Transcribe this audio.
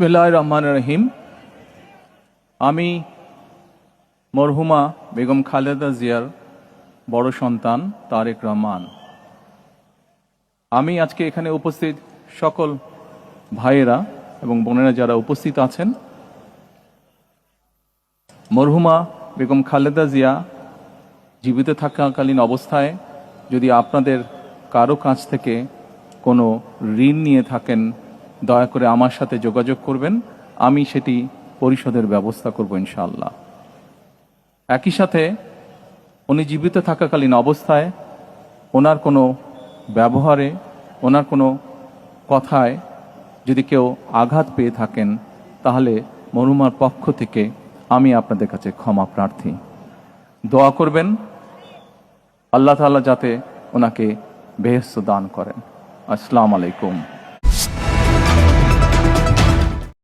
বিসমিল্লাহির রহমানির রহিম। আমি মরহুমা বেগম খালেদা জিয়ার বড় সন্তান তারেক রহমান। আমি আজকে এখানে উপস্থিত সকল ভাইয়েরা এবং বোনেরা যারা উপস্থিত আছেন, মরহুমা বেগম খালেদা জিয়া জীবিত থাকাকালীন অবস্থায় যদি আপনাদের কারো কাছ থেকে কোনো ঋণ নিয়ে থাকেন, দয়া করে আমার সাথে যোগাযোগ করবেন, আমি সেটি পরিশোধের ব্যবস্থা করব ইনশাআল্লাহ। একই সাথে উনি জীবিত থাকাকালীন অবস্থায় ওনার কোনো ব্যবহারে, ওনার কোনো কথায় যদি কেউ আঘাত পেয়ে থাকেন, তাহলে মরহুমার পক্ষ থেকে আমি আপনাদের কাছে ক্ষমা প্রার্থী। দোয়া করবেন আল্লাহ তাআলা যাতে ওনাকে বেহেশত দান করেন। আসসালামু আলাইকুম।